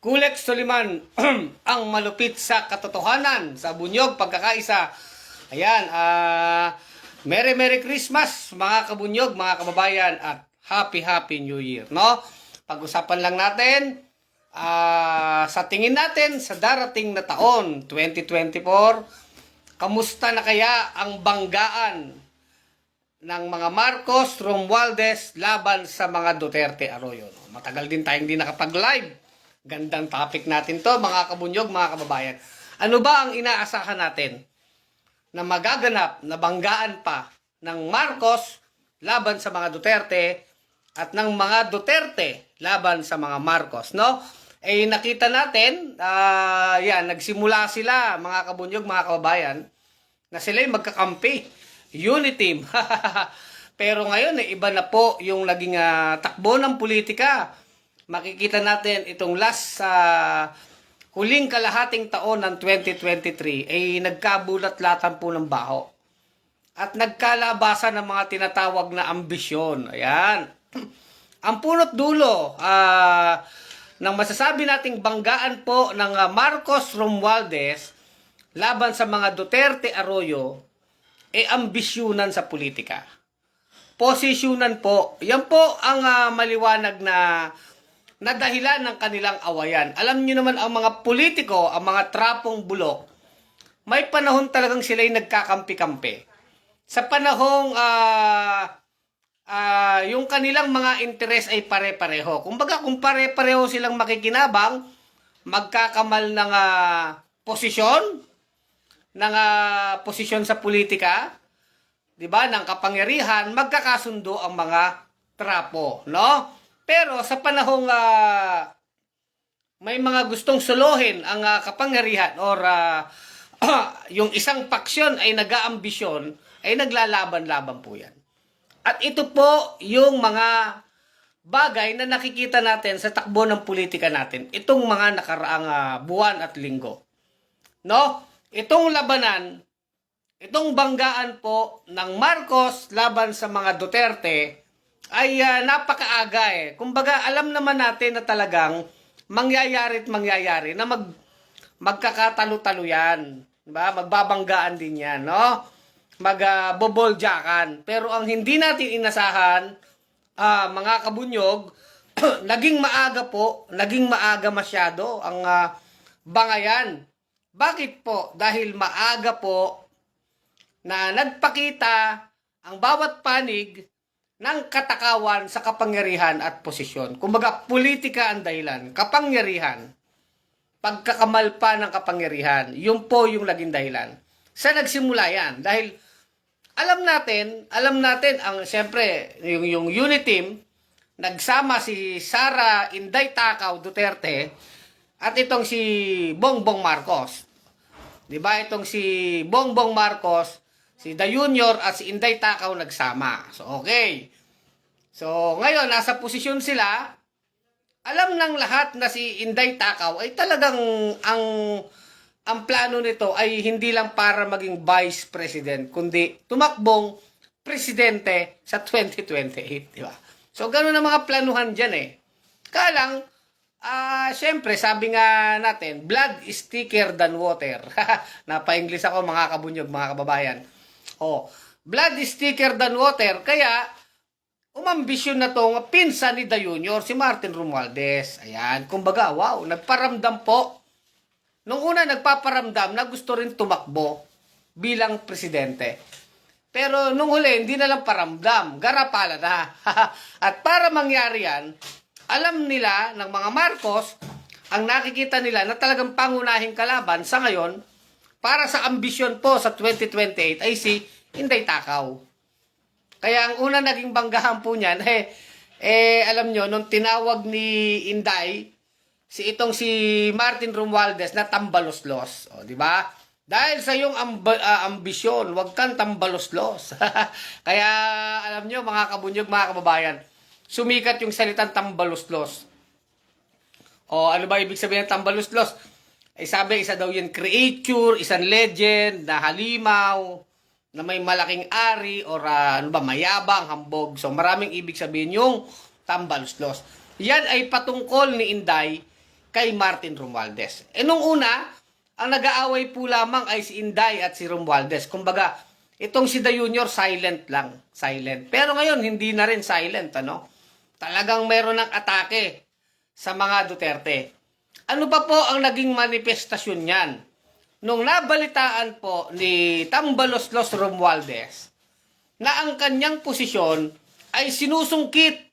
Kulex Soliman, ang malupit sa katotohanan, sa bunyog, pagkakaisa. Ayan, Merry Christmas mga kabunyog, mga kababayan, at Happy New Year, no? Pag-usapan lang natin, sa tingin natin sa darating na taon, 2024, kamusta na kaya ang banggaan ng mga Marcos, Romualdez laban sa mga Duterte Arroyo? No? Matagal din tayong hindi nakapag-live. Gandang topic natin to, mga kabunyog, mga kababayan. Ano ba ang inaasahan natin na magaganap na banggaan pa ng Marcos laban sa mga Duterte at ng mga Duterte laban sa mga Marcos, no? Eh nakita natin, nagsimula sila, mga kabunyog, mga kababayan, na sila'y magkakampi, unity team. Pero ngayon, iba na po yung naging takbo ng politika. Makikita natin itong last huling kalahating taon ng 2023 ay nagkabulat-latan po ng baho. At nagkalabasan ng mga tinatawag na ambisyon. Ayan. Ang punot dulo ng masasabi nating banggaan po ng Marcos Romualdez laban sa mga Duterte Arroyo ay ambisyunan sa politika. Posisyonan po. Yan po ang maliwanag na dahilan ng kanilang awayan. Alam niyo naman ang mga politiko, ang mga trapong bulok, may panahon talagang sila'y nagkakampi-kampi. Sa panahong yung kanilang mga interes ay pare-pareho. Kumbaga kung pare-pareho silang makikinabang, magkakamal ng posisyon, posisyon sa politika, 'di ba, ng kapangyarihan, magkakasundo ang mga trapo, no? Pero sa panahong may mga gustong solohin ang kapangyarihan or yung isang paksyon ay nag-aambisyon, ay naglalaban-laban po yan. At ito po yung mga bagay na nakikita natin sa takbo ng politika natin, itong mga nakaraang buwan at linggo. No? Itong labanan, itong banggaan po ng Marcos laban sa mga Duterte, ay napakaaga eh. Kumbaga, alam naman natin na talagang mangyayari na magkakatalo-talo yan. Diba? Magbabanggaan din yan, no? Magboboljakan. Pero ang hindi natin inasahan, mga kabunyog, naging maaga masyado ang bangayan. Bakit po? Dahil maaga po na nagpakita ang bawat panig ng katakawan sa kapangyarihan at posisyon. Kumbaga, politika ang dahilan. Kapangyarihan. Pagkakamalpa ng kapangyarihan. Yun po yung naging dahilan. Sa nagsimula yan. Dahil alam natin, siyempre, yung unit team, nagsama si Sara Inday Tacau Duterte at itong si Bongbong Marcos. Diba? Itong si Bongbong Marcos, si Da Junior at si Inday Tacau nagsama. So, okay. So, ngayon, nasa posisyon sila. Alam ng lahat na si Inday Tacau ay talagang ang plano nito ay hindi lang para maging vice president, kundi tumakbong presidente sa 2028. Diba? So, ganun ang mga planuhan dyan eh. Kalang, syempre, sabi nga natin, blood is thicker than water. Napa-English ako, mga kabunyog, mga kababayan. Blood is thicker than water, kaya umambisyon na tong pinsan ni Da Junior, si Martin Romualdez. Ayan, kumbaga, wow, nagparamdam po. Nung una, nagpaparamdam na gusto rin tumakbo bilang presidente. Pero nung huli, hindi na lang paramdam, garapala na. At para mangyari yan, alam nila ng mga Marcos, ang nakikita nila na talagang pangunahing kalaban sa ngayon, para sa ambisyon po sa 2028 ay si Inday Tacau. Kaya ang una naging banggahan po niyan, alam nyo, nung tinawag ni Inday, si Martin Romualdez na tambaloslos. O, di ba? Dahil sa iyong ambisyon, huwag kang tambaloslos. Kaya, alam nyo, mga kabunyog, mga kababayan, sumikat yung salitang tambaloslos. O, ano ba ibig sabihin ng tambaloslos? Sabi, isa daw yan creature, isang legend, na halimaw, na may malaking ari, or mayabang, hambog. So, maraming ibig sabihin yung tambaloslos. Yan ay patungkol ni Inday kay Martin Romualdez. Nung una, ang nag-aaway po lamang ay si Inday at si Romualdez. Kumbaga, itong si The Junior, silent lang. Silent. Pero ngayon, hindi na rin silent, ano? Talagang meron ng atake sa mga Duterte. Ano pa po ang naging manifestasyon niyan? Nung nabalitaan po ni Tambaloslos Romualdez na ang kanyang posisyon ay sinusungkit,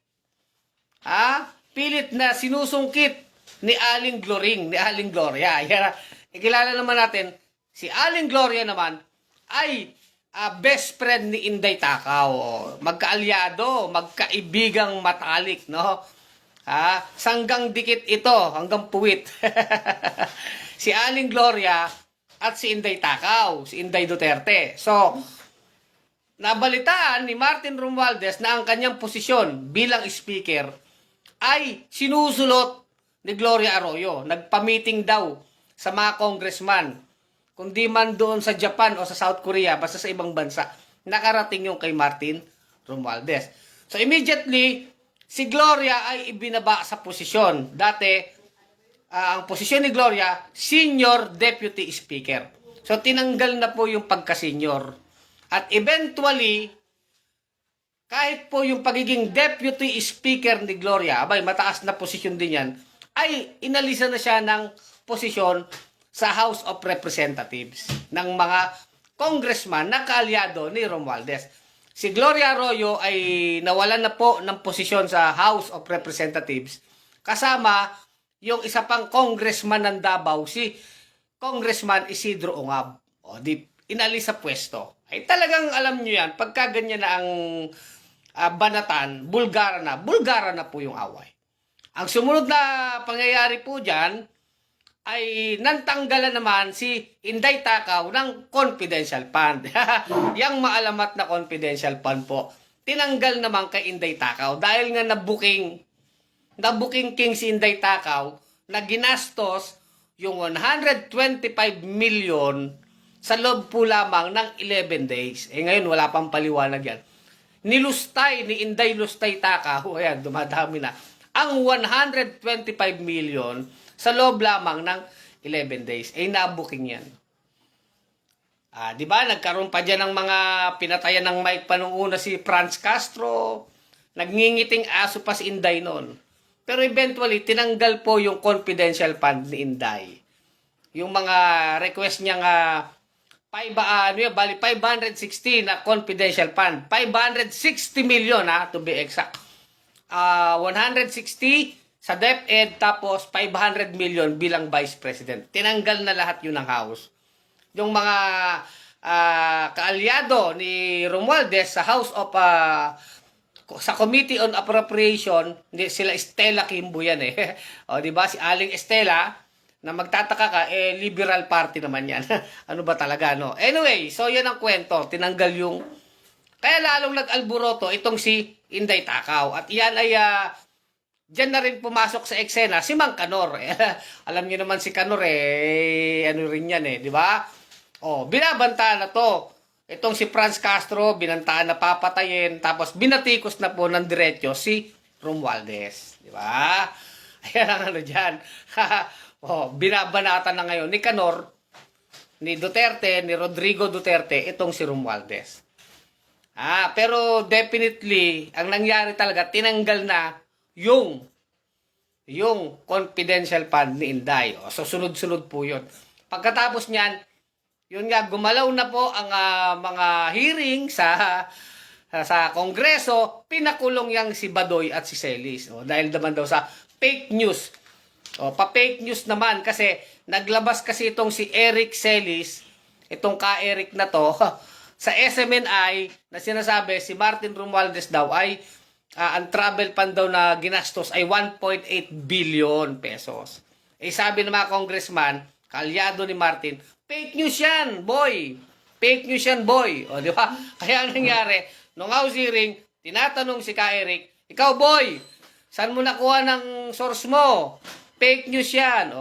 pilit na sinusungkit ni Aling Gloring, ni Aling Gloria. Ikilala naman natin, si Aling Gloria naman ay best friend ni Inday Takaw. Magkaalyado, magkaibigang matalik, no? Sanggang dikit ito, hanggang puwit. Si Aling Gloria at si Inday Takaw, si Inday Duterte. So, nabalitaan ni Martin Romualdez na ang kanyang posisyon bilang speaker ay sinusulot ni Gloria Arroyo. Nagpa-meeting daw sa mga congressman. Kundi man doon sa Japan o sa South Korea, basta sa ibang bansa, nakarating yung kay Martin Romualdez. So immediately, si Gloria ay ibinaba sa posisyon. Dati, ang posisyon ni Gloria, Senior Deputy Speaker. So tinanggal na po yung pagka-senior. At eventually, kahit po yung pagiging Deputy Speaker ni Gloria, mataas na posisyon din yan, ay inalisan na siya ng posisyon sa House of Representatives ng mga congressman na kaalyado ni Romualdez. Si Gloria Arroyo ay nawalan na po ng posisyon sa House of Representatives kasama yung isa pang congressman ng Davao, si Congressman Isidro Ongab. Inalis sa pwesto. Ay talagang alam nyo yan, pagka ganyan na ang banatan, bulgara na po yung away. Ang sumunod na pangyayari po dyan, ay nantanggalan naman si Inday Takaw ng confidential fund. Yang maalamat na confidential fund po, tinanggal naman kay Inday Takaw dahil nga nabuking king si Inday Takaw na ginastos yung 125 million sa loob po lamang ng 11 days. Ngayon wala pang paliwanag yan. Nilustay ni Inday Lustay Takaw, ayan, dumadami na, ang 125 million sa loob lamang ng 11 days. Nabuking yan. Di ba? Nagkaroon pa dyan ng mga pinatayan ng mic pa nung una si Franz Castro. Nagngingiting aso pa si Inday noon. Pero eventually, tinanggal po yung confidential fund ni Inday. Yung mga request niya nga 560 na confidential fund. 560 million to be exact. 160 sa DepEd, tapos 500 million bilang Vice President. Tinanggal na lahat yun ng House. Yung mga kaalyado ni Romualdez sa House of sa Committee on Appropriation, sila Estela Kimbo yan di ba? Si Aling Estela, na magtataka ka, liberal party naman yan. Ano ba talaga, no? Anyway, so yan ang kwento. Tinanggal yung... Kaya lalong nag-alburoto itong si Inday Takaw. At yan ay... Diyan na rin pumasok sa eksena si Mang Kanor. Alam niyo naman si Kanor ano rin yan di ba? Binabantaan na to. Itong si Franz Castro, binantaan na papatayin, tapos binatikos na po ng diretso si Romualdez. Di ba? Ayan ang ano dyan. Binabanatan na ngayon ni Kanor, ni Duterte, ni Rodrigo Duterte, itong si Romualdez. Pero definitely, ang nangyari talaga, tinanggal na yung confidential fund ni Inday. So, sunod-sunod po yun. Pagkatapos niyan, yun nga, gumalaw na po ang mga hearing sa Kongreso, pinakulong yang si Badoy at si Celis. Dahil naman daw sa fake news. Pa-fake news naman kasi naglabas kasi itong si Eric Celis, itong ka-Eric na to, sa SMNI na sinasabi si Martin Romualdez daw ay ang travel fund daw na ginastos ay 1.8 billion pesos. Sabi ng mga congressman, kaalyado ni Martin, fake news yan, boy. Fake news yan, boy. Di ba? Kaya ang nangyari, nung house hearing, tinatanong si Ka-Eric, ikaw, boy, saan mo nakuha ng source mo? Fake news yan.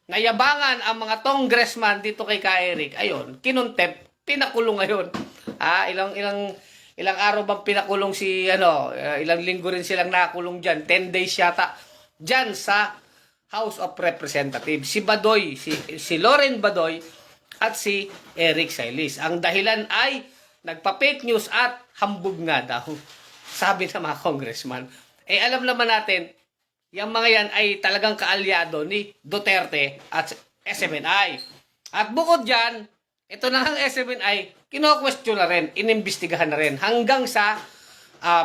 Nayabangan ang mga congressman dito kay Ka-Eric. Ayun, kinontempt, pinakulong ngayon. Ilang araw bang pinakulong si, ilang linggo rin silang nakulong dyan. 10 days yata. Dyan sa House of Representatives. Si Badoy, si Loren Badoy at si Eric Sailis. Ang dahilan ay nagpa-fake news at hambog nga daw. Sabi ng mga congressman. Eh alam naman natin, yung mga yan ay talagang kaalyado ni Duterte at SMNI. At bukod dyan, ito na ang SMNI, kino-question na rin, inimbestigahan na rin, hanggang sa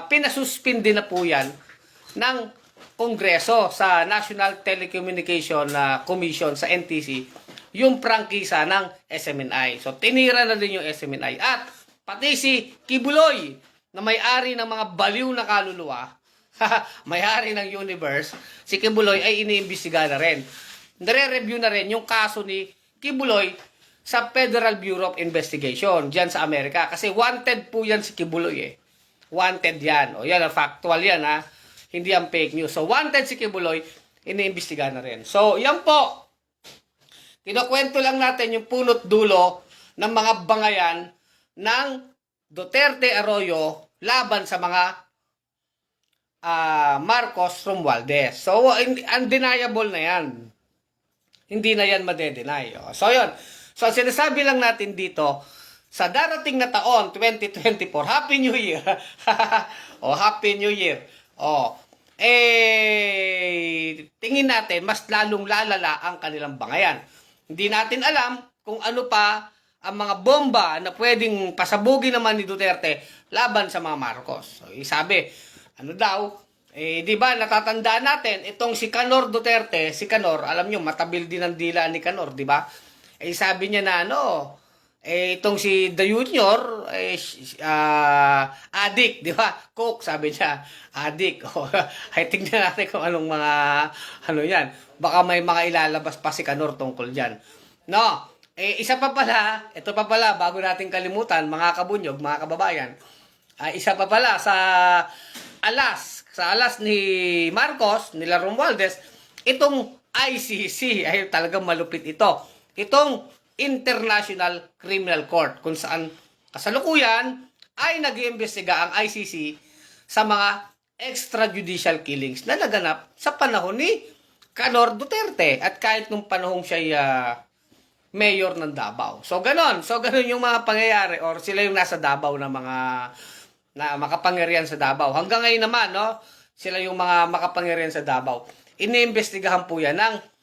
pinasuspindi na po yan ng Kongreso sa National Telecommunication Commission sa NTC, yung prangkisa ng SMNI. So, tinira na din yung SMNI. At pati si Kibuloy, na may-ari ng mga baliw na kaluluwa, may-ari ng universe, si Kibuloy ay iniimbestiga na rin. Nare-review na rin yung kaso ni Kibuloy sa Federal Bureau of Investigation dyan sa Amerika. Kasi wanted po yan si Kibuloy eh. Wanted yan. O yan, factual yan ha. Hindi ang fake news. So, wanted si Kibuloy, iniimbestiga na rin. So, yan po. Kinukwento lang natin yung punot dulo ng mga bangayan ng Duterte Arroyo laban sa mga Marcos Romualdez. So, undeniable na yan. Hindi na yan madedenay. So, yun. So, sinasabi lang natin dito, sa darating na taon, 2024, Happy New Year. Happy New Year. Tingin natin, mas lalong lalala ang kanilang bangayan. Hindi natin alam kung ano pa ang mga bomba na pwedeng pasabugin naman ni Duterte laban sa mga Marcos. So, sabi, di ba natatandaan natin, itong si Canor Duterte, alam nyo, matabil din ang dila ni Canor, di ba? Sabi niya na itong si The Junior, addict, di ba? Coke, sabi niya, addict. Ay, tingnan natin kung anong mga, yan. Baka may mga ilalabas pa si Canor tungkol dyan. No, isa pa pala, ito pa pala, bago natin kalimutan, mga kabunyog, mga kababayan, isa pa pala sa alas ni Marcos, nila Romualdez, itong ICC, ay talagang malupit ito. Itong International Criminal Court, kung saan kasalukuyan ay nag-iimbestiga ang ICC sa mga extrajudicial killings na naganap sa panahon ni Canor Duterte at kahit nung panahon siya mayor ng Davao. So ganon yung mga pangyayari or sila yung nasa Davao na mga makapangyarihan sa Davao. Hanggang ngayon naman, sila yung mga makapangyarihan sa Davao. Iniimbestigahan po yan ng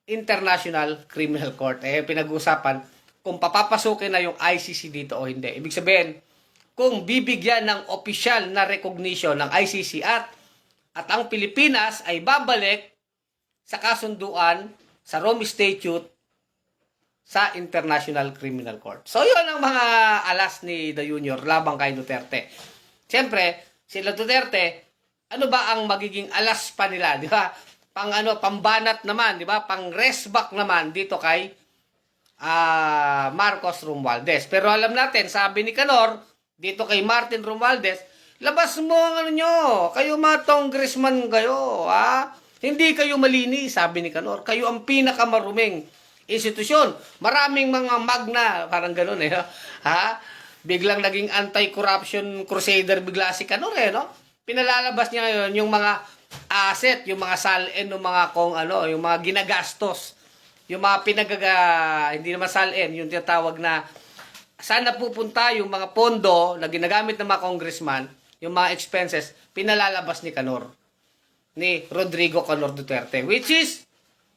International Criminal Court. Pinag-usapan kung papapasukin na yung ICC dito o hindi. Ibig sabihin, kung bibigyan ng opisyal na recognition ng ICC at ang Pilipinas ay babalik sa kasunduan sa Rome Statute sa International Criminal Court. So, yun ang mga alas ni The Junior labang kay Duterte. Siyempre, sila Duterte, ano ba ang magiging alas pa nila, di ba? Pambanat naman, di ba? Pang resback naman dito kay Marcos Romualdez. Pero alam natin, sabi ni Canor, dito kay Martin Romualdez, labas mo ang kayo mga congressman kayo, Hindi kayo malinis, sabi ni Canor. Kayo ang pinakamaruming institusyon. Maraming mga magna, parang ganun Biglang naging anti-corruption crusader bigla si Canor Pinalalabas niya ngayon yung mga asset, yung mga salin, yung mga yung mga ginagastos, yung mga hindi naman salin, yung tinatawag na saan napupunta yung mga pondo na ginagamit ng mga congressman, yung mga expenses, pinalalabas ni Canor, ni Rodrigo Canor Duterte, which is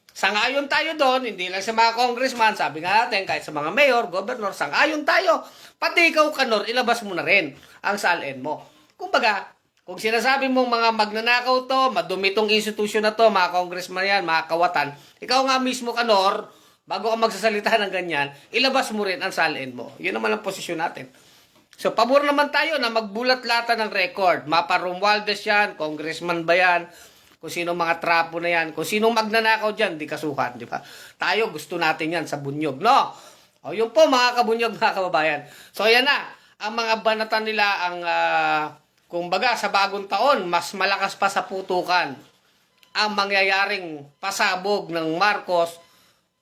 sangayon tayo doon, hindi lang sa mga congressman, sabi nga natin, kahit sa mga mayor, governor, sangayon tayo. Pati ikaw, Canor, ilabas mo na rin ang salin mo. Kumbaga, kung sinasabi mong mga magnanakaw to, madumi tong institusyon na to, mga congressman yan, mga kawatan, ikaw nga mismo, Canor, bago ka magsasalita ng ganyan, ilabas mo rin ang salin mo. Yun naman ang posisyon natin. So, pabor naman tayo na magbulat-lata ng record. Mapa Romualdez yan, congressman ba yan, kung sino mga trapo na yan, kung sino magnanakaw dyan, di kasuhan, di ba? Tayo, gusto natin yan sa bunyog, no? O, yun po, mga kabunyog, mga kababayan. So, yan na, ang mga banatan nila, kumbaga, sa bagong taon, mas malakas pa sa putukan ang mangyayaring pasabog ng Marcos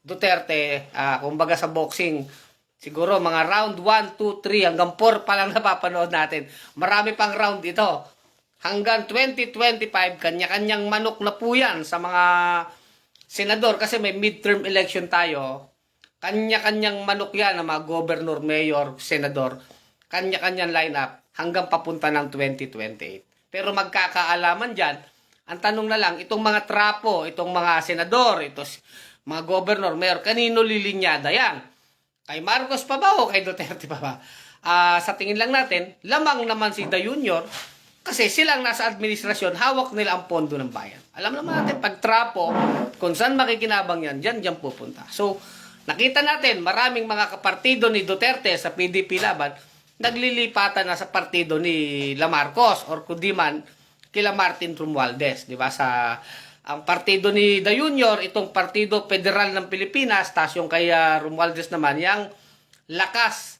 Duterte, kumbaga sa boxing. Siguro, mga round 1, 2, 3, hanggang 4 pa lang napapanood natin. Marami pang round ito. Hanggang 2025, kanya-kanyang manok na po yan sa mga senador, kasi may midterm election tayo, kanya-kanyang manok yan ng mga governor, mayor, senador, kanya-kanyang lineup hanggang papunta ng 2028. Pero magkakaalaman dyan, ang tanong na lang, itong mga trapo, itong mga senador, mga governor, mayor, kanino lilinyada yan? Kay Marcos pa ba o kay Duterte pa ba? Sa tingin lang natin, lamang naman si The Junior kasi silang nasa administrasyon, hawak nila ang pondo ng bayan. Alam naman natin, pag trapo, kung saan makikinabang yan, dyan pupunta. So, nakita natin, maraming mga kapartido ni Duterte sa PDP laban, naglilipatan na sa partido ni La Marcos or kundi man kila Martin Romualdez, di ba? Ang partido ni The Junior, itong Partido Federal ng Pilipinas, tas yung kay Romualdez naman, yung Lakas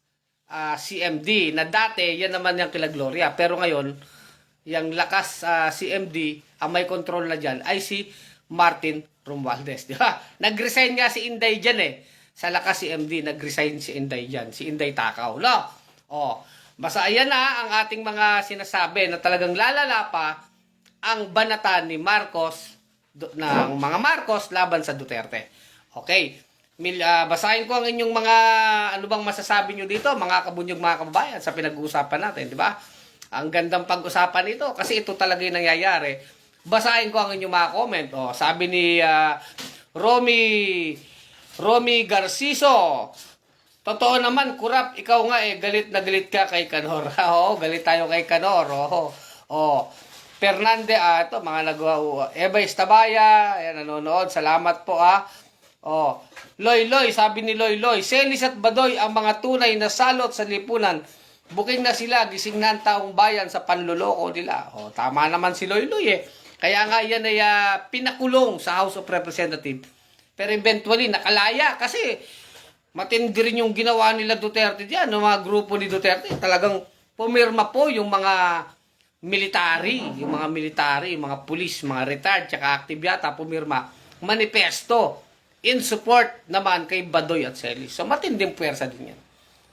CMD, na dati, yan naman yung kila Gloria. Pero ngayon, yung Lakas CMD, ang may control na dyan, ay si Martin Romualdez, di ba? Nag-resign nga si Inday dyan sa Lakas CMD, nag-resign si Inday dyan, si Inday Takaw, no? Basta ayan na ang ating mga sinasabi na talagang lalala pa ang banatan ni Marcos, ng mga Marcos laban sa Duterte. Okay. Basahin ko ang inyong mga ano bang masasabi nyo dito, mga kabunyog, mga kababayan, sa pinag-uusapan natin, di ba? Ang gandang pag-usapan nito kasi ito talaga yung nangyayari. Basahin ko ang inyong mga comment. Sabi ni Romy Garciso, totoo naman, kurap, ikaw nga galit na galit ka kay Canor. Oo, galit tayo kay Canor. Fernande, ito, mga Eva Estabaya, ayan, nanonood, salamat po Loy, sabi ni Loy, Celis at Badoy ang mga tunay na salot sa lipunan. Buking na sila, gising na ang taong bayan sa panluloko nila. Tama naman si Loy Kaya nga yan ay pinakulong sa House of Representatives. Pero eventually, nakalaya kasi matindi rin yung ginawa nila Duterte diyan, ng mga grupo ni Duterte. Talagang pumirma po yung mga military, yung mga pulis, mga retired, tsaka active yata, pumirma manifesto in support naman kay Badoy at Celis. So, matinding puwersa din yan.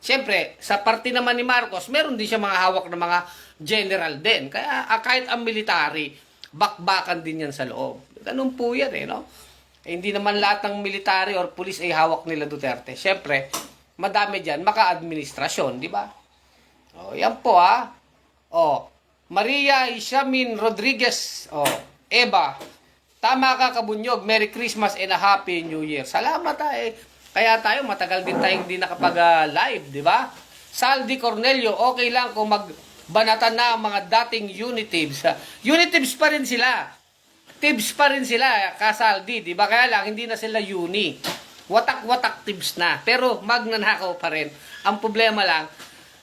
Siyempre, sa parte naman ni Marcos, meron din siya mga hawak na mga general din. Kaya kahit ang military, bakbakan din yan sa loob. Ganun po yan no? Hindi naman lahat ng military or pulis ay hawak nila Duterte. Siyempre, madami dyan, maka-administrasyon, di ba? Yan po Maria Ishamin Rodriguez, Eva, tama ka kabunyog, Merry Christmas and a Happy New Year. Salamat Kaya tayo, matagal din tayong hindi nakapag-live, di ba? Saldi Cornelio, okay lang kung magbanatan na ang mga dating Unitibs. Unitibs pa rin sila. Tibs pa rin sila, kasaldi, di ba? Kaya lang, hindi na sila uni. Watak-watak tibs na. Pero magnanakaw pa rin. Ang problema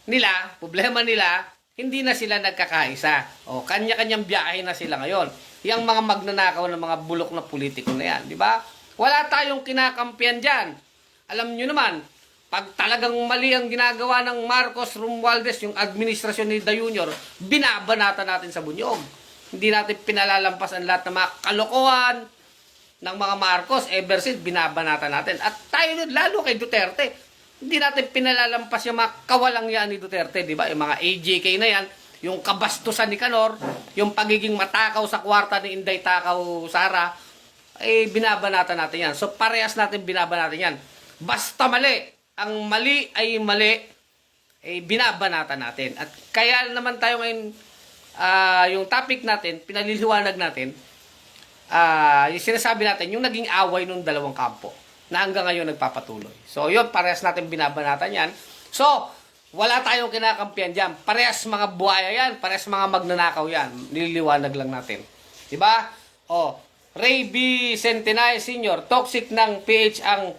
nila, hindi na sila nagkakaisa. Kanya-kanyang biyahe na sila ngayon. Yang mga magnanakaw ng mga bulok na politiko na yan, di ba? Wala tayong kinakampiyan dyan. Alam nyo naman, pag talagang mali ang ginagawa ng Marcos Romualdez, yung administrasyon ni The Junior, binabanata natin sa bunyog. Hindi natin pinalalampas ang lahat ng mga kalokohan ng mga Marcos. Ever since, binabanata natin. At tayo, lalo kay Duterte, hindi natin pinalalampas yung mga kawalangyaan ni Duterte, di ba? Yung mga AJK na yan, yung kabastusan ni Canor, yung pagiging matakaw sa kwarta ni Inday Takaw Sara, binabanata natin yan. So, parehas natin binabanata yan. Basta mali. Ang mali ay mali, binabanata natin. At kaya naman tayo ngayon, yung topic natin, pinaliliwanag natin, yung sinasabi natin, yung naging away ng dalawang kampo, na hanggang ngayon nagpapatuloy. So, yun, parehas natin binabanatan yan. So, wala tayong kinakampiyan dyan. Parehas mga buhaya yan, parehas mga magnanakaw yan. Nililiwanag lang natin. Diba? Ray B. Centenay Sr., toxic ng PH ang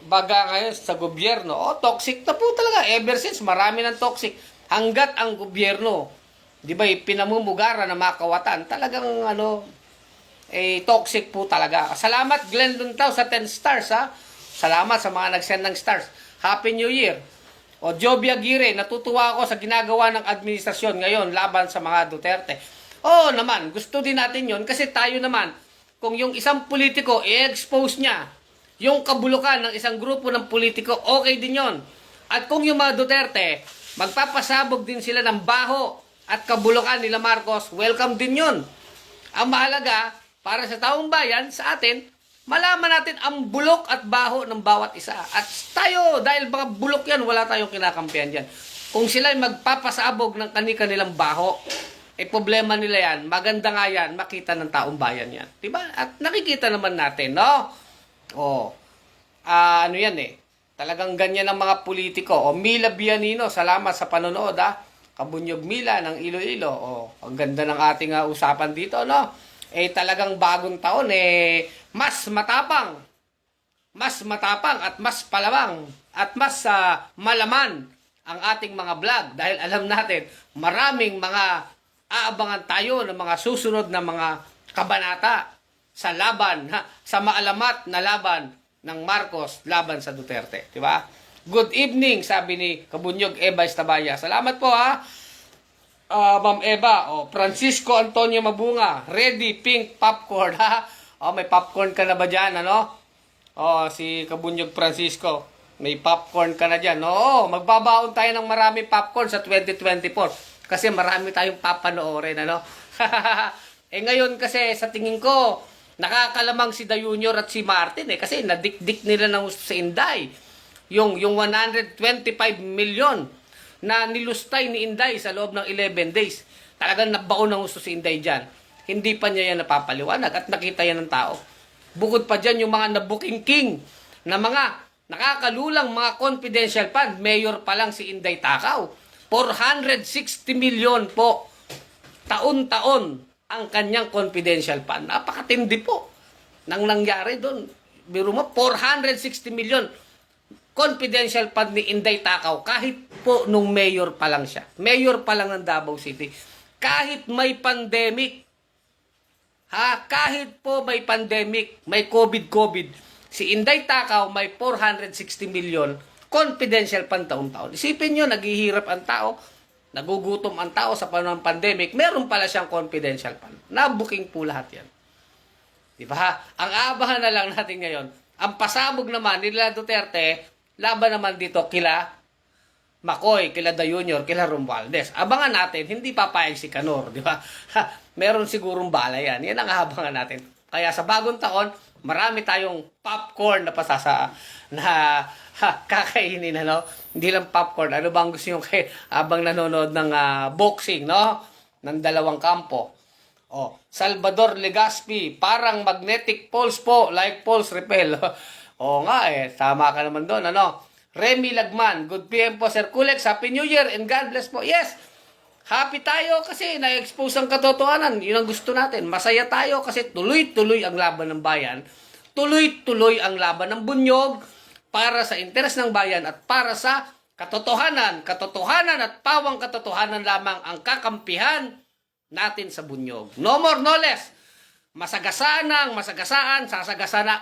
baga ngayon sa gobyerno. Toxic na po talaga. Ever since, marami ng toxic. Hanggat ang gobyerno, di ba, pinamumugara ng mga kawatan, talagang toxic po talaga. Salamat Glenn Luntaw sa 10 stars Salamat sa mga nag-send ng stars. Happy New Year. Joby Aguirre, natutuwa ako sa ginagawa ng administrasyon ngayon laban sa mga Duterte. Naman, gusto din natin yon kasi tayo naman, kung yung isang politiko i-expose niya yung kabulukan ng isang grupo ng politiko, okay din yon. At kung yung mga Duterte, magpapasabog din sila ng baho at kabulukan nila Marcos, welcome din yon. Ang mahalaga, para sa taong bayan, sa atin, malaman natin ang bulok at baho ng bawat isa. At tayo, dahil mga bulok yan, wala tayong kinakampihan dyan. Kung sila ay magpapasabog ng kanilang baho, problema nila yan. Maganda nga yan, makita ng taong bayan yan. Diba? At nakikita naman natin, no? Ano yan Talagang ganyan ang mga politiko. Mila Bianino, salamat sa panonood, Kabunyog Mila ng Iloilo. Ang ganda ng ating usapan dito, no? Talagang bagong taon, mas matapang at mas palawang at mas malaman ang ating mga vlog. Dahil alam natin, maraming mga aabangan tayo ng mga susunod na mga kabanata sa laban, sa maalamat na laban ng Marcos laban sa Duterte. Diba? Good evening, sabi ni Kabunyog Eva Estabaya. Salamat po, Ma'am Eva. Francisco Antonio Mabunga. Ready, pink popcorn, may popcorn ka na ba dyan, ano? Si Kabunyog Francisco. May popcorn ka na dyan. Magbabaon tayo ng marami popcorn sa 2024. Kasi marami tayong papanoorin, ano? Ngayon kasi sa tingin ko, nakakalamang si Da Junior at si Martin kasi nadikdik nila ng gusto sa Inday. Yung 125 million na nilustay ni Inday sa loob ng 11 days. Talagang nabaon ng gusto si Inday dyan. Hindi pa niya yan napapaliwanag at nakita yan ng tao. Bukod pa dyan yung mga nabuking king na mga nakakalulang mga confidential fund. Mayor pa lang si Inday Takaw. 460 million po. Taon-taon ang kanyang confidential fund. Napakatindi po nang nangyari doon. Biro mo, 460 million confidential fund ni Inday Takaw kahit po nung mayor pa lang siya. Mayor pa lang ng Davao City. Kahit may pandemic, kahit po may pandemic, may COVID, si Inday Takaw may 460 million confidential fund taon-taon. Isipin nyo, naghihirap ang tao, nagugutom ang tao sa panahon ng pandemic, meron pala siyang confidential fund. Nabuking po lahat yan. Di ba? Ang aabahan na lang natin ngayon, ang pasabog naman nila Duterte, laban naman dito kila Macoy, kila Da Junior, kila Romualdez. Abangan natin, hindi papayag si Canor, di ba? Meron sigurong bala yan. Yan ang aabangan natin. Kaya sa bagong taon, marami tayong popcorn na kakainin, ano? Hindi lang popcorn. Ano bang gusto nyo habang nanonood ng boxing, no? Ng dalawang kampo. Salvador Legaspi, parang magnetic pulse po, like pulse repel. Tama ka naman doon, ano? Remy Lagman, good PM po, Sir Kulex. Happy New Year and God bless po. Yes, happy tayo kasi na-expose ang katotohanan. Yun ang gusto natin. Masaya tayo kasi tuloy-tuloy ang laban ng bayan. Tuloy-tuloy ang laban ng bunyog para sa interes ng bayan at para sa katotohanan. Katotohanan at pawang katotohanan lamang ang kakampihan natin sa bunyog. No more, no less. Masagasaan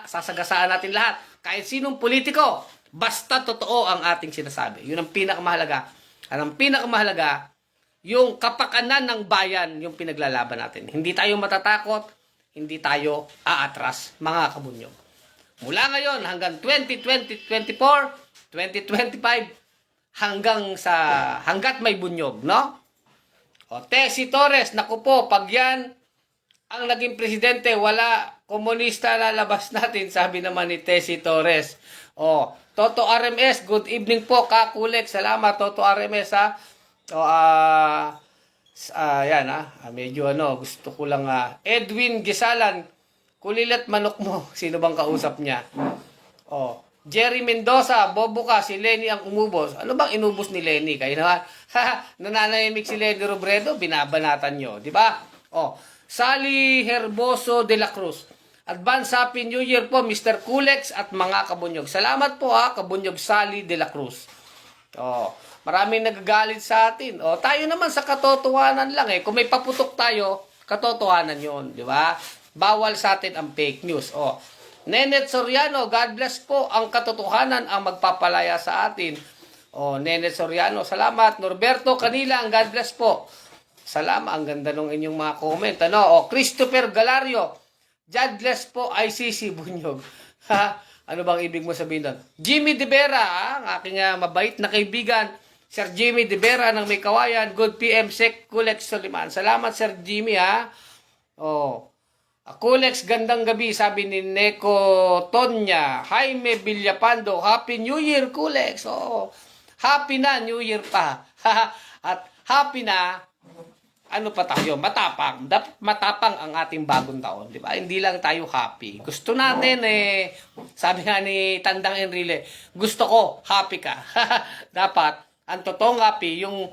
sasagasaan natin lahat. Kahit sinong politiko, basta totoo ang ating sinasabi. Yun ang pinakamahalaga. Ang pinakamahalaga, yung kapakanan ng bayan, yung pinaglalaban natin. Hindi tayo matatakot, hindi tayo aatras, mga kabunyog. Mula ngayon hanggang 2024, 2025, hanggat may bunyog, no? Tessie Torres, naku po, pag yan ang naging presidente, wala komunista lalabas natin, sabi naman ni Tessie Torres. Toto RMS, good evening po, Kakulek. Salamat, Toto RMS, yan, medyo gusto ko lang, Edwin Gisalan, kulilat manok mo. Sino bang kausap niya? Jerry Mendoza, bobo ka, si Lenny ang umubos. Ano bang inubos ni Lenny? Kayo naman, nananahimik si Lenny Robredo, binabanatan nyo, di ba? Sally Herboso de la Cruz. Advance Happy New Year po, Mr. Kulex at mga kabunyog. Salamat po, kabunyog Sally de la Cruz. Maraming nagagalit sa atin. Tayo naman sa katotohanan lang Kung may paputok tayo, katotohanan yon, di ba? Bawal sa atin ang fake news. Nenet Soriano, God bless po. Ang katotohanan ang magpapalaya sa atin. Nenet Soriano, salamat. Norberto Canila, God bless po. Salamat. Ang ganda ng inyong mga comment. Christopher Galario, God bless po, ICC Bunyog. Ano bang ibig mo sabihin doon? Jimmy De Vera, ang aking mabait na kaibigan. Sir Jimmy De Vera ng May Kawayan. Good PM, Sec Kulex Soliman. Salamat, Sir Jimmy, Kulex, gandang gabi, sabi ni Neko Tonya. Jaime Villapando, Happy New Year, Kulex. Oo, happy na, New Year pa. At happy na, ano pa tayo, matapang. Matapang ang ating bagong taon, di ba? Hindi lang tayo happy. Gusto natin sabi nga ni Tandang Enrile, gusto ko, happy ka. Dapat, ang totoong happy, yung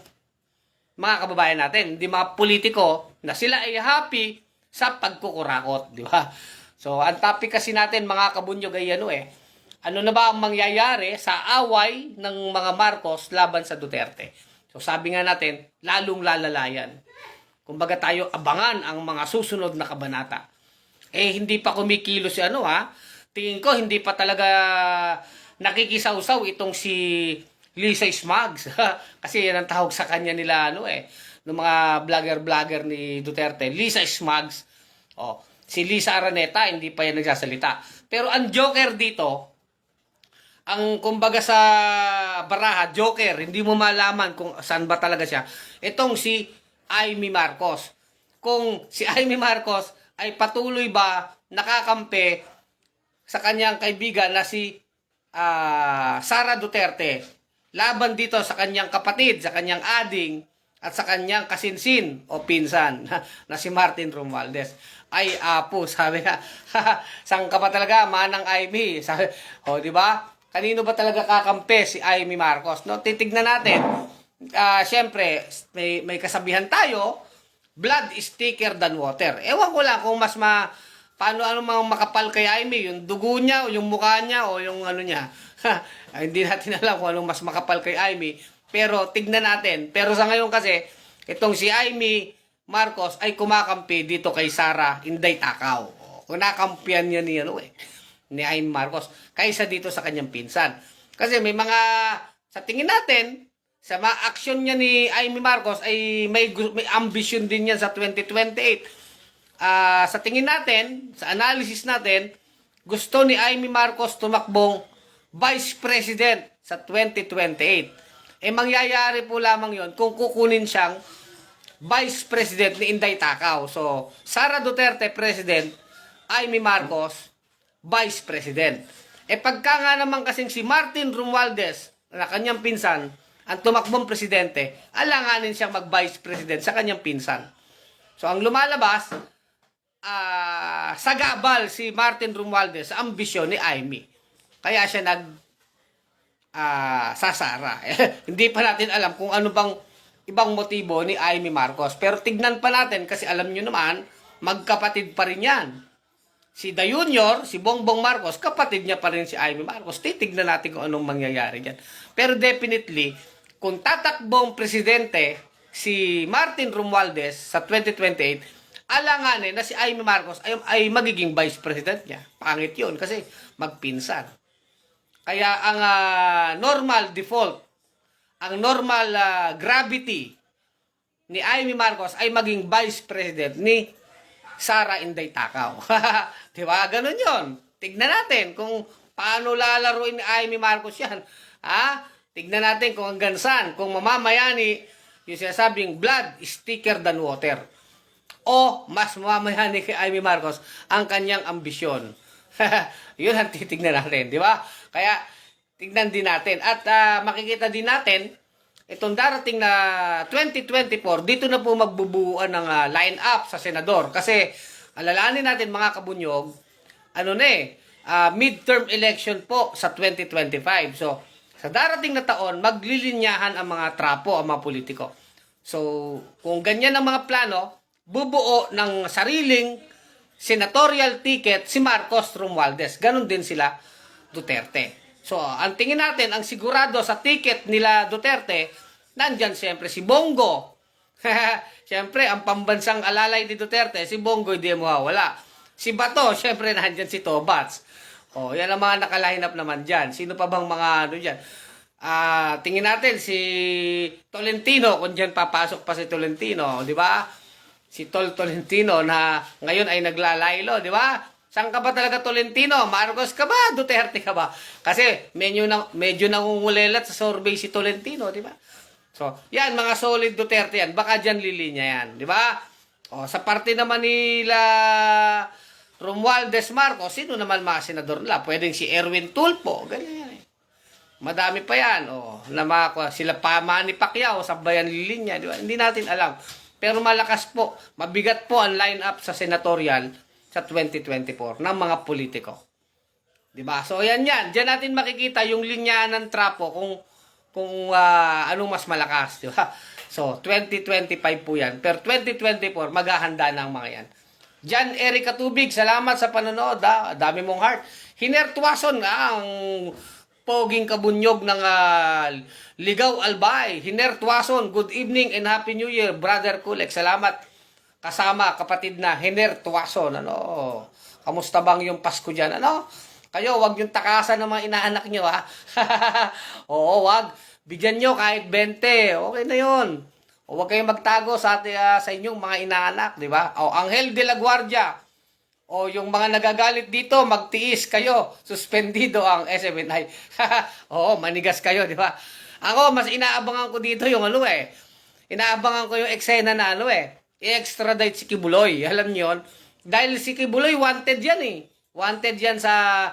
mga kababayan natin, hindi mga politiko, na sila ay happy sa pagkukurakot, di ba? So, ang topic kasi natin, mga kabunyog, ay ano na ba ang mangyayari sa away ng mga Marcos laban sa Duterte? So, sabi nga natin, lalong lalalayan. Kumbaga tayo, abangan ang mga susunod na kabanata. Hindi pa kumikilo si tingin ko, hindi pa talaga nakikisaw-saw itong si Lisa Smugs. Kasi yan ang tawag sa kanya nila, ng mga vlogger ni Duterte, Lisa Smugs. Si Lisa Araneta, hindi pa yan nagsasalita. Pero ang joker dito, ang kumbaga sa baraha, joker, hindi mo malaman kung saan ba talaga siya. Itong si Amy Marcos. Kung si Amy Marcos ay patuloy ba nakakampi sa kanyang kaibigan na si Sara Duterte laban dito sa kanyang kapatid, sa kanyang ading, at sa kanyang kasinsin o pinsan na si Martin Romualdez. Ay apo, sabi nga, saan ka pa talaga, manang Amy? Sabi, di ba? Kanino ba talaga kakampi si Amy Marcos? No, titignan natin. Siyempre, may kasabihan tayo, blood is thicker than water. Ewan ko lang kung mas paano mga makapal kay Amy, yung dugo niya, o yung mukha niya, o yung ano niya. Hindi natin alam kung anong mas makapal kay Amy. Pero tignan natin. Pero sa ngayon kasi, itong si Amy Marcos ay kumakampi dito kay Sara Inday Takaw. Kunakampihan niya ni Amy Marcos kaysa dito sa kanyang pinsan. Kasi may mga, sa tingin natin, sa mga aksyon niya ni Amy Marcos ay may ambition din yan sa 2028. Sa tingin natin, sa analysis natin, gusto ni Amy Marcos tumakbong Vice President sa 2028. Mangyayari po lamang yon kung kukunin siyang Vice President ni Inday Takaw. So, Sara Duterte President, Amy Marcos Vice President. Pagka nga naman kasing si Martin Romualdez na kanyang pinsan ang tumakbong presidente, alanganin siyang mag-Vice President sa kanyang pinsan. So, ang lumalabas, sagabal si Martin Romualdez sa ambisyon ni Amy. Kaya siya sasara. Hindi pa natin alam kung ano bang ibang motibo ni Amy Marcos. Pero tignan pa natin kasi alam nyo naman, magkapatid pa rin yan. Si Da Junior, si Bongbong Marcos, kapatid niya pa rin si Amy Marcos. Titignan natin kung anong mangyayari dyan. Pero definitely, kung tatakbong presidente si Martin Romualdez sa 2028, alanganin na si Amy Marcos ay magiging vice president niya. Pangit yun kasi magpinsan. Kaya ang normal default, ang normal gravity ni Amy Marcos ay maging vice president ni Sara Inday Takaw. Diba? Ganun yun. Tignan natin kung paano lalaruin ni Amy Marcos yan. Tignan natin kung hanggang saan, kung mamamayani yung sinasabing blood is thicker than water. O mas mamamayani kay Amy Marcos ang kanyang ambisyon. Yun ang titignan natin, di ba? Kaya, tignan din natin. At makikita din natin, itong darating na 2024, dito na po magbubuuan ng line-up sa senador. Kasi, alalahanin natin mga kabunyog, midterm election po sa 2025. So, sa darating na taon, maglilinyahan ang mga trapo, ang mga politiko. So, kung ganyan ang mga plano, bubuo ng sariling senatorial ticket si Marcos Romualdez. Ganon din sila Duterte. So, ang tingin natin, ang sigurado sa ticket nila Duterte, nandyan siyempre si Bongo. Siyempre, ang pambansang alalay ni Duterte, si Bongo hindi mawawala. Si Bato, siyempre nandyan si Tobats. Yan ang mga naka-line up naman dyan. Sino pa bang mga dyan? Tingin natin si Tolentino, kung dyan papasok pa si Tolentino, di ba? Si Tolentino na ngayon ay naglalaylo, di ba? Saan ka ba talaga Tolentino? Marcos ka ba? Duterte ka ba? Kasi medyo nangungulelat sa survey si Tolentino, di ba? So, yan, mga solid Duterte yan. Baka dyan lilinya yan, di ba? O, sa parte naman nila Romualdez Marcos, sino naman mga senador nila? Pwedeng si Erwin Tulfo, ganyan eh. Madami pa yan. O, na mga, sila pa Manny Pacquiao, sabayan linya, di ba? Hindi natin alam. Pero malakas po, mabigat po ang line-up sa senatorial sa 2024 ng mga politiko. Di ba? So, yan yan. Diyan natin makikita yung linya ng trapo kung anong mas malakas. Di ba? So, 2025 po yan. Pero 2024, maghahanda ng mga yan. Jan Eric Katubig, salamat sa panonood. Dami mong heart. Hinertuason ang poging kabunyog ng Ligaw Albay. Hinertuason, good evening and Happy New Year, Brother Kulek. Salamat kasama kapatid na Hinertuason. Ano? Kamusta bang yung Pasko dyan? Ano? Kayo, wag yung takasan ng mga inaanak nyo, ha? Oo, wag. Bigyan nyo kahit 20. Okay na yun. O huwag kayong magtago sa inyong mga inaanak, di ba? O Angel de la Guardia. O yung mga nagagalit dito, magtiis kayo. Suspendido ang SMNI. Oo, manigas kayo, di ba? Ako, mas inaabangan ko dito yung Inaabangan ko yung eksena na i-extradite si Kibuloy. Alam niyo yun? Dahil si Kibuloy, wanted yan eh. Wanted yan sa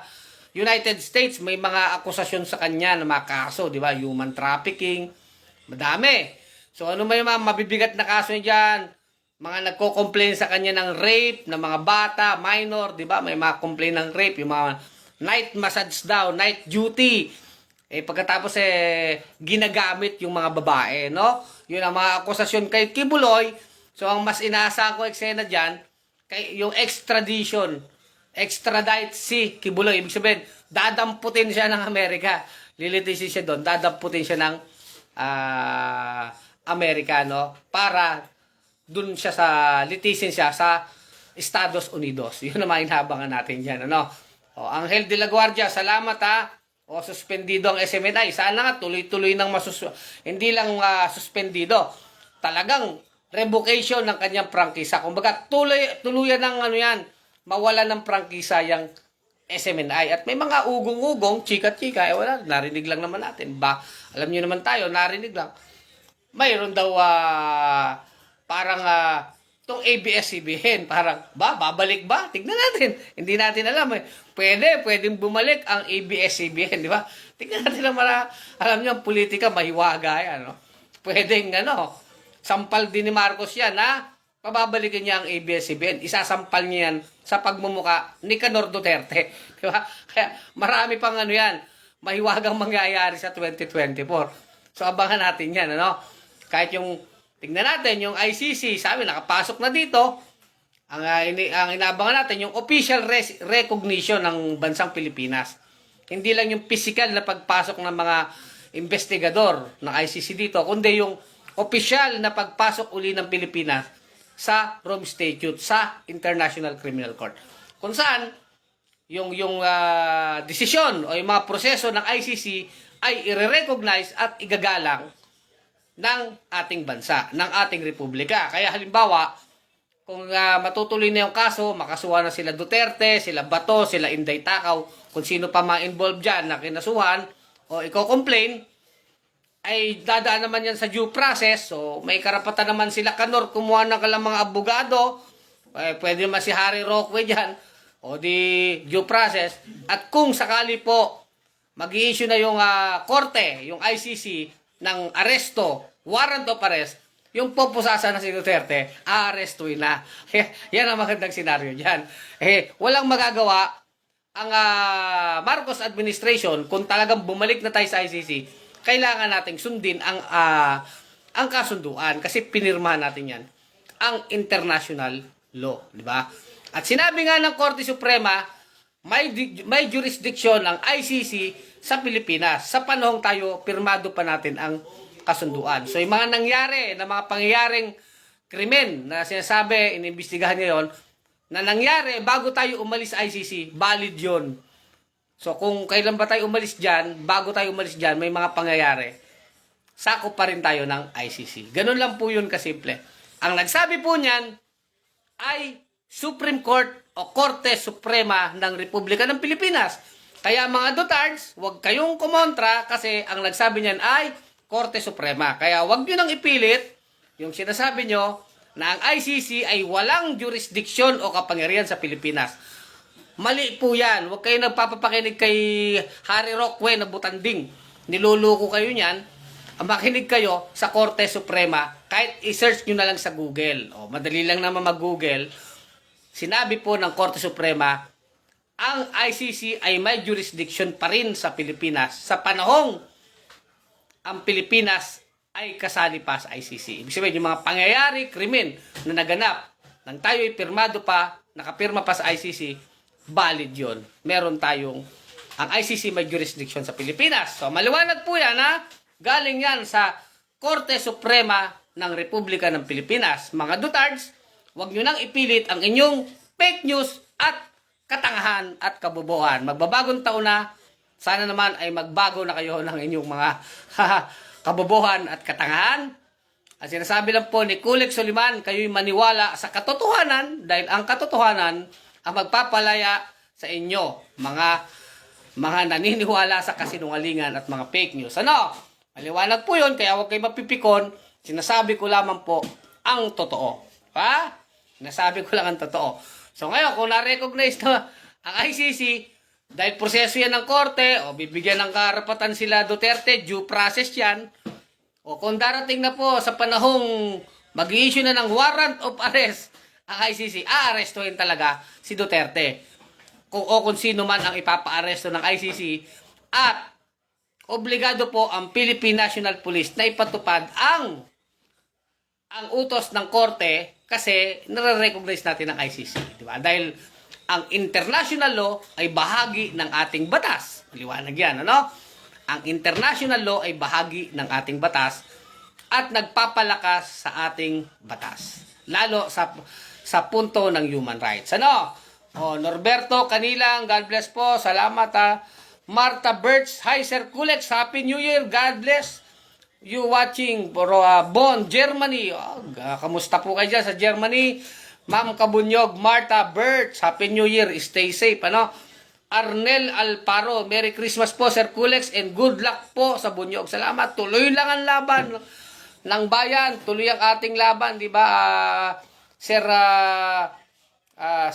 United States. May mga akusasyon sa kanya na mga kaso, di ba? Human trafficking. Madami. So ano may mga mabibigat na kaso niya dyan? Mga nagko-complain sa kanya ng rape, ng mga bata, minor, di ba? May mga complain ng rape, yung mga night massage daw, night duty. Pagkatapos ginagamit yung mga babae, no? Yun ang mga akusasyon kay Kibuloy. So ang mas inaasahan ko eksena dyan, yung extradition. Extradite si Kibuloy. Ibig sabihin, dadamputin siya ng Amerika. Lilitisin siya doon, dadamputin siya ng Amerikano para dun siya litisin siya sa Estados Unidos. Yun naman inahabangan natin dyan. Ano? O, Angel de la Guardia, salamat ha. O, suspendido ang SMNI. Sana nga tuloy-tuloy ng hindi lang suspendido. Talagang revocation ng kanyang prangkisa. Kumbaga, tuluyan ng mawala ng prangkisa yung SMNI. At may mga ugong-ugong, chika-chika, wala, narinig lang naman natin. Alam niyo naman tayo, narinig lang. Mayroon daw parang itong ABS-CBN, parang babalik ba? Tignan natin. Hindi natin alam eh. Pwedeng bumalik ang ABS-CBN, di ba? Tignan natin lang alam niyo, ang politika mahiwaga yan. No? Pwedeng sampal din ni Marcos yan, pababalikin niya ang ABS-CBN. Isasampal niya yan sa pagmumuka ni Canor Duterte. Di ba? Kaya marami pang yan, mahiwagang mangyayari sa 2024. So abangan natin yan, Kahit tingnan natin, yung ICC, sabi, nakapasok na dito. Ang inaabangan natin, yung official recognition ng bansang Pilipinas. Hindi lang yung physical na pagpasok ng mga investigador ng ICC dito, kundi yung official na pagpasok uli ng Pilipinas sa Rome Statute, sa International Criminal Court. Kung saan, yung desisyon o yung mga proseso ng ICC ay i-recognize at igagalang ng ating bansa, ng ating republika. Kaya halimbawa, kung matutuloy na yung kaso, makasuhan na sila Duterte, sila Bato, sila Inday Takaw, kung sino pa ma-involve dyan na kinasuhan o i-complain, ay dadaan naman yan sa due process. So may karapatan naman sila Canor kumuha ng kalang mga abogado. Pwede naman si Harry Roque dyan o di due process. At kung sakali po mag-i-issue na yung korte, yung ICC ng aresto, warrant of arrest, yung pupusasan na si Duterte, aarestuin na. Yan ang magandang senaryo dyan. Walang magagawa ang Marcos administration kung talagang bumalik na tayo sa ICC. Kailangan nating sundin ang kasunduan kasi pinirmahan natin yan. Ang international law, di ba? At sinabi nga ng Korte Suprema, may jurisdiction ang ICC sa Pilipinas. Sa panahong tayo, pirmado pa natin ang kasunduan. So, yung mga nangyari, na mga pangyayaring krimen na sinasabi, inimbestigahan ngayon, na nangyari bago tayo umalis sa ICC, valid yun. So, kung kailan ba tayo umalis dyan, bago tayo umalis dyan, may mga pangyayari, sakop pa rin tayo ng ICC. Ganun lang po yun kasimple. Ang nagsabi po niyan ay Supreme Court o Korte Suprema ng Republika ng Pilipinas. Kaya mga Dutards, huwag kayong kumontra kasi ang nagsabi niyan ay Korte Suprema. Kaya huwag nyo nang ipilit yung sinasabi nyo na ang ICC ay walang jurisdiction o kapangyarihan sa Pilipinas. Mali po yan. Huwag kayo nagpapapakinig kay Harry Roque na butanding. Niluluko kayo niyan. Makinig kayo sa Korte Suprema, kahit i-search nyo na lang sa Google. O, madali lang naman mag-Google. Sinabi po ng Korte Suprema, ang ICC ay may jurisdiction pa rin sa Pilipinas sa panahong ang Pilipinas ay kasali pa sa ICC. Ibig sabihin, yung mga pangyayari, krimen na naganap nang tayo ay pirmado pa, nakapirma pa sa ICC, valid yun. Meron tayong, ang ICC may jurisdiction sa Pilipinas. So, maliwanag po yan, ha? Galing yan sa Korte Suprema ng Republika ng Pilipinas. Mga Dutards, huwag nyo nang ipilit ang inyong fake news at katangahan at kabobohan. Magbabagong taon na, sana naman ay magbago na kayo ng inyong mga kabobohan at katangahan. At sinasabi lang po ni Kulik Soliman, kayo'y maniwala sa katotohanan dahil ang katotohanan ang magpapalaya sa inyo, mga naniniwala sa kasinungalingan at mga fake news. Ano? Maliwanag po yun, kaya huwag kayo mapipikon. Sinasabi ko lamang po ang totoo. Ha? Sinasabi ko lang ang totoo. So ngayon, kung na-recognize na ang ICC, dahil proseso yan ng korte, o bibigyan ng karapatan sila Duterte, due process yan, o kung darating na po sa panahong mag-i-issue na ng warrant of arrest ang ICC, aarestuhin talaga si Duterte. Kung sino man ang ipapa-aresto ng ICC, at obligado po ang Philippine National Police na ipatupad ang utos ng korte kasi nare-recognize natin ang ICC, di ba? Dahil ang international law ay bahagi ng ating batas. Liwanag yan, ano? Ang international law ay bahagi ng ating batas at nagpapalakas sa ating batas. Lalo sa punto ng human rights. Ano? O, Norberto Canilang, God bless po. Salamat, ha. Martha Birch, hi Sir Kulex, Happy New Year, God bless you watching Bonn, Germany. Kamusta po kayo dyan sa Germany? Ma'am Kabunyog, Martha Birch, Happy New Year, stay safe, ano? Arnel Alparo, Merry Christmas po Sir Kulex and good luck po sa Bunyog. Salamat, tuloy lang ang laban ng bayan, tuloy ang ating laban, di ba? Sir,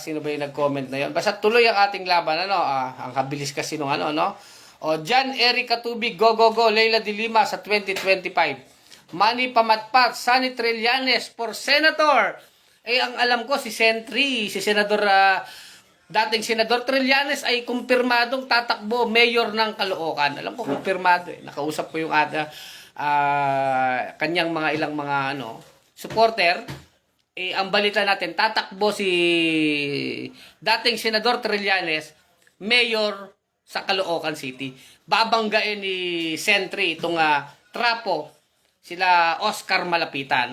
sino ba yung nag-comment na yun? Basta tuloy ang ating laban, ano? Ang habilis kasi nung ano, no? O, John Eric Katubig, go, go, go, Leila de Lima sa 2025. Manny Pamatpat, Sunny Trillanes for Senator. Ang alam ko, si Sentry, si Senador, dating Senador Trillanes ay kumpirmadong tatakbo mayor ng Caloocan. Alam ko, kumpirmado eh. Nakausap ko yung kanyang mga ilang mga supporter. Ang balita natin, tatakbo si dating Senador Trillanes, mayor sa Caloocan City. Babanggain ni Sentry itong trapo, sila Oscar Malapitan.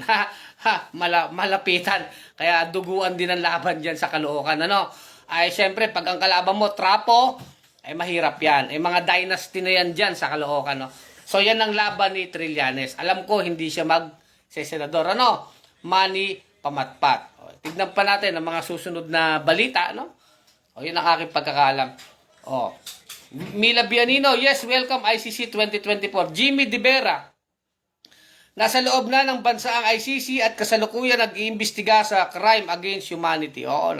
Malapitan. Kaya duguan din ang laban dyan sa Caloocan. Ano? Ay, syempre, pag ang kalaban mo, trapo, ay mahirap yan. Mga dynasty na yan dyan sa Caloocan. No? So, yan ang laban ni Trillanes. Alam ko, hindi siya mag-senador. Ano? Manny Pamatpat. O, tignan pa natin ang mga susunod na balita. No? O, yun ang aking pagkakalam. O, Mila Bianino, yes, welcome ICC 2024. Jimmy De Vera, nasa loob na ng bansa ang ICC at kasalukuyan nag-iimbestiga sa crime against humanity. Oo,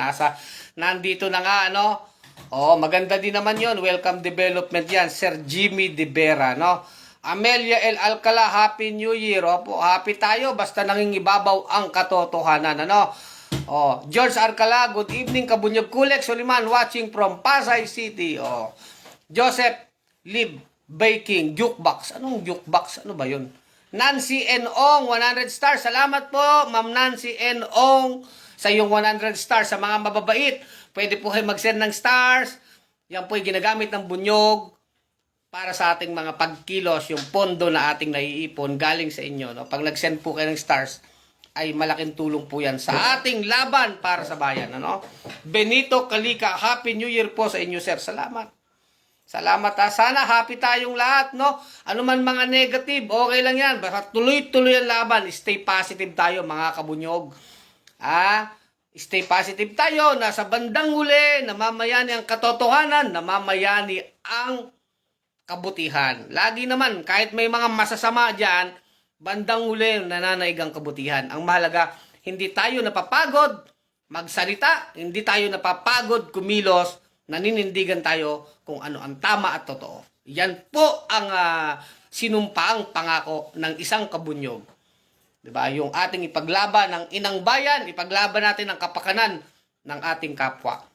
nandito na nga, ano? Oo, maganda din naman yon. Welcome development yan, Sir Jimmy De Vera, no? Amelia L. Alcala, Happy New Year. Opo, happy tayo, basta nangingibabaw ang katotohanan, ano? Oh, George Alcala, good evening, Kabunyog Kulex Soliman, watching from Pasay City. Oh, Joseph Lib Baking, Jukebox. Anong jukebox? Ano ba yun? Nancy N. Ong, 100 stars. Salamat po, Ma'am Nancy N. Ong, sa iyong 100 stars. Sa mga mababait, pwede po kayo mag-send ng stars. Yan po ay ginagamit ng Bunyog para sa ating mga pagkilos, yung pondo na ating naiipon galing sa inyo. No? Pag nag-send po kayo ng stars, ay malaking tulong po yan sa ating laban para sa bayan. Ano? Benito Kalika, Happy New Year po sa inyo, sir. Salamat. Salamat, ha. Sana happy tayong lahat, no? Ano man mga negative, okay lang yan. Basta tuloy-tuloy ang laban. Stay positive tayo, mga Kabunyog. Stay positive tayo. Nasa bandang huli, namamayani ang katotohanan, namamayani ang kabutihan. Lagi naman, kahit may mga masasama dyan, bandang huli, nananaig ang kabutihan. Ang mahalaga, Hindi tayo napapagod magsalita, hindi tayo napapagod kumilos, naninindigan tayo kung ano ang tama at totoo. Yan po ang sinumpaang pangako ng isang kabunyog. Diba? Yung ating ipaglaban ng inang bayan, ipaglaban natin ang kapakanan ng ating kapwa.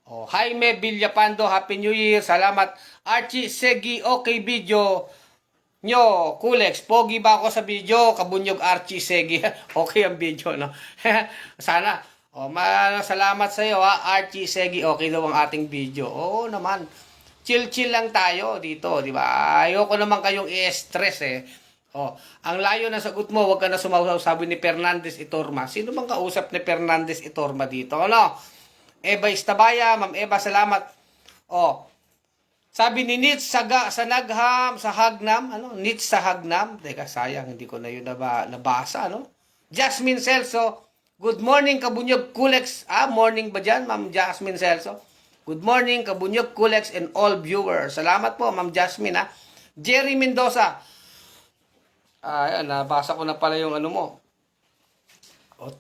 Jaime Villapando, Happy New Year. Salamat. Archie Segi, okay video nyo. Kulex, pogi ba ako sa video? Kabunyog Archie Segi. Okay ang video, no? Sana. Salamat sa iyo, Archie Segi. Okay daw ang ating video. Oo naman. Chill-chill lang tayo dito, di ba? Ayoko naman kayong i-stress eh. Ang layo na sagot mo, wag ka na sumasaw, sabi ni Fernandez Itorma. Sino bang kausap ni Fernandez Itorma dito? Ano? Eva Istabaya, Ma'am Eva, salamat. Sabi ni Nitz sa Hagnam, ano? Nitz sa Hagnam. Teka, sayang, hindi ko na yun nabasa, ano? Jasmine Celso, good morning, Kabunyog, Kulex. Morning ba dyan, Ma'am Jasmine Celso? Good morning, Kabunyog, Kulex, and all viewers. Salamat po, Ma'am Jasmine, ha? Jerry Mendoza. Ayan, nabasa ko na pala yung ano mo.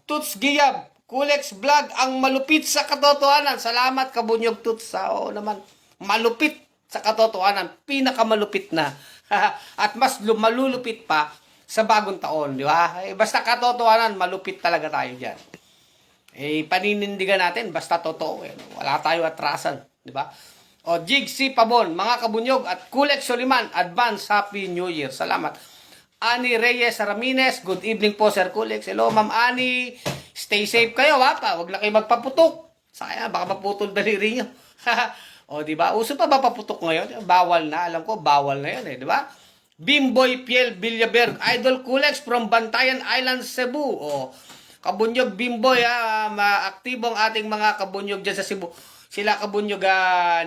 Toots Giyab, Kulex Vlog, ang malupit sa katotohanan. Salamat, Kabunyog Toots. Oo naman, malupit sa katotohanan. Pinakamalupit na. At mas malulupit pa sa bagong taon, di ba? Basta katotohanan, malupit talaga tayo dyan. Paninindigan natin, basta totoo. Wala tayo atrasan, di ba? Jigsy Pabon, mga Kabunyog at Kulex Soliman, advance Happy New Year. Salamat. Ani Reyes Ramines, good evening po, Sir Kulex. Hello, Ma'am Ani. Stay safe kayo, ha? Huwag na kayo magpaputok. Sayang, baka maputol daliri nyo. Di ba? Uso pa ba paputok ngayon? Bawal na. Alam ko, bawal na yun, di ba? Bimboy Piel Villaberg, Idol Kulex from Bantayan Island, Cebu. Kabunyog Bimboy, aktibo ang ating mga kabunyog dyan sa Cebu. Sila Kabunyog